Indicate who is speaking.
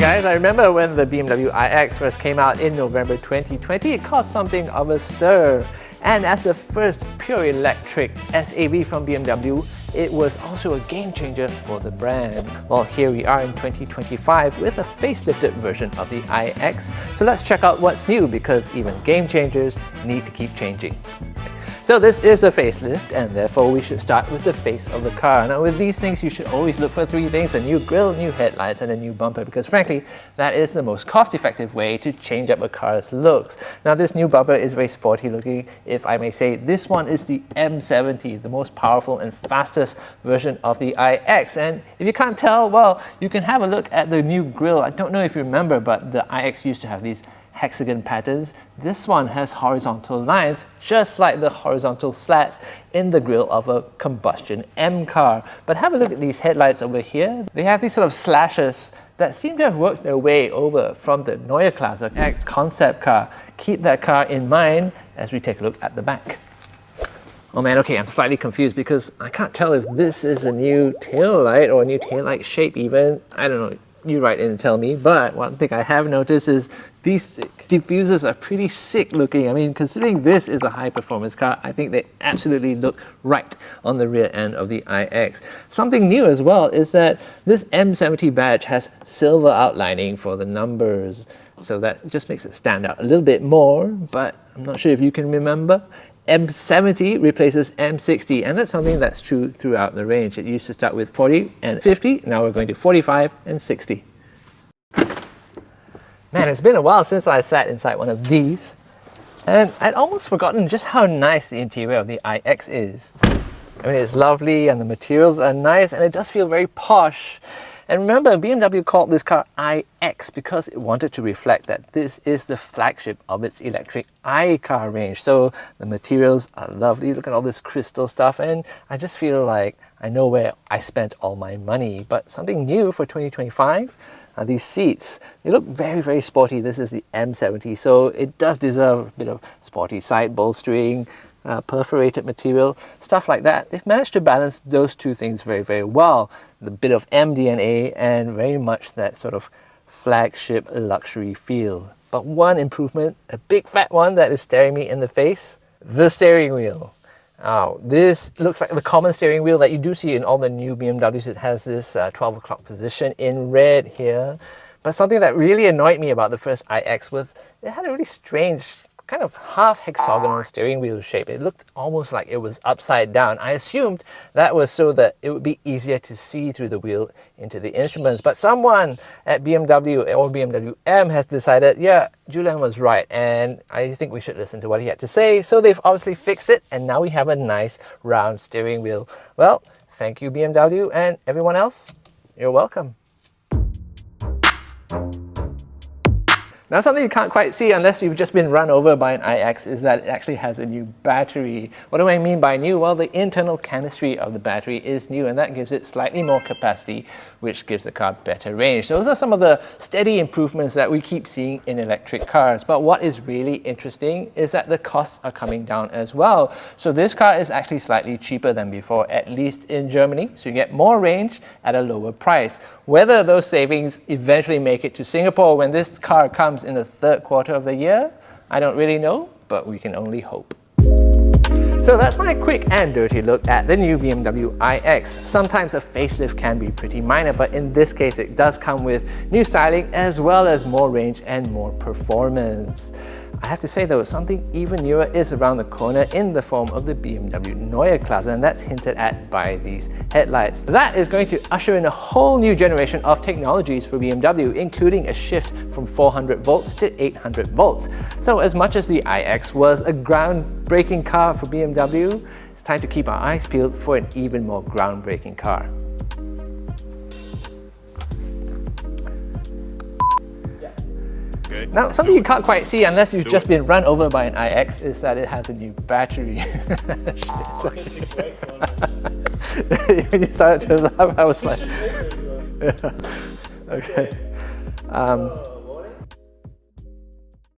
Speaker 1: guys, I remember when the BMW iX first came out in November 2020, it caused something of a stir. And as the first pure electric SAV from BMW, it was also a game changer for the brand. Well, here we are in 2025 with a facelifted version of the iX. So let's check out what's new, because even game changers need to keep changing. So this is a facelift, and therefore we should start with the face of the car. Now with these things, you should always look for three things: a new grille, new headlights, and a new bumper, because frankly, that is the most cost-effective way to change up a car's looks. Now this new bumper is very sporty looking, if I may say. This one is the M70, the most powerful and fastest version of the iX. And if you can't tell, well, you can have a look at the new grille. I don't know if you remember, but the iX used to have these hexagon patterns. This one has horizontal lines, just like the horizontal slats in the grille of a combustion M car. But have a look at these headlights over here. They have these sort of slashes that seem to have worked their way over from the Neue Klasse X concept car. Keep that car in mind as we take a look at the back. Oh man, okay, I'm slightly confused because I can't tell if this is a new tail light or a new tail light shape even. I don't know. You write in and tell me, but one thing I have noticed is these diffusers are pretty sick looking. I mean, considering this is a high performance car, I think they absolutely look right on the rear end of the iX. Something new as well is that this M70 badge has silver outlining for the numbers. So that just makes it stand out a little bit more, but I'm not sure if you can remember. M70 replaces M60, and that's something that's true throughout the range. It used to start with 40 and 50, now we're going to 45 and 60. Man, it's been a while since I sat inside one of these, and I'd almost forgotten just how nice the interior of the iX is. I mean, it's lovely and the materials are nice, and it does feel very posh. And remember, BMW called this car iX because it wanted to reflect that this is the flagship of its electric iCar range. So the materials are lovely. Look at all this crystal stuff, and I just feel like I know where I spent all my money. But something new for 2025 are these seats. They look very, very sporty. This is the M70, so it does deserve a bit of sporty side bolstering, perforated material, stuff like that. They've managed to balance those two things very, very well. The bit of MDNA and very much that sort of flagship luxury feel. But one improvement, a big fat one that is staring me in the face, the steering wheel. Oh, this looks like the common steering wheel that you do see in all the new BMWs. It has this 12 o'clock position in red here. But something that really annoyed me about the first iX was it had a really strange kind of half hexagonal steering wheel shape. It looked almost like it was upside down. I assumed that was so that it would be easier to see through the wheel into the instruments. But someone at BMW or BMW M has decided, yeah, Ju-Len was right, and I think we should listen to what he had to say. So they've obviously fixed it, and now we have a nice round steering wheel. Well, thank you BMW, and everyone else, you're welcome. Now, something you can't quite see unless you've just been run over by an iX is that it actually has a new battery. What do I mean by new? Well, the internal chemistry of the battery is new, and that gives it slightly more capacity, which gives the car better range. Those are some of the steady improvements that we keep seeing in electric cars. But what is really interesting is that the costs are coming down as well. So this car is actually slightly cheaper than before, at least in Germany. So you get more range at a lower price. Whether those savings eventually make it to Singapore when this car comes in the third quarter of the year, I don't really know, but we can only hope. So that's my quick and dirty look at the new BMW iX. Sometimes a facelift can be pretty minor, but in this case it does come with new styling as well as more range and more performance. I have to say though, something even newer is around the corner in the form of the BMW Neue Klasse, and that's hinted at by these headlights. That is going to usher in a whole new generation of technologies for BMW, including a shift from 400 volts to 800 volts. So as much as the iX was a groundbreaking car for BMW, it's time to keep our eyes peeled for an even more groundbreaking car. Now, something you can't quite see unless you've just been run over by an iX is that it has a new battery. When you started to laugh, I was like, yeah. Okay.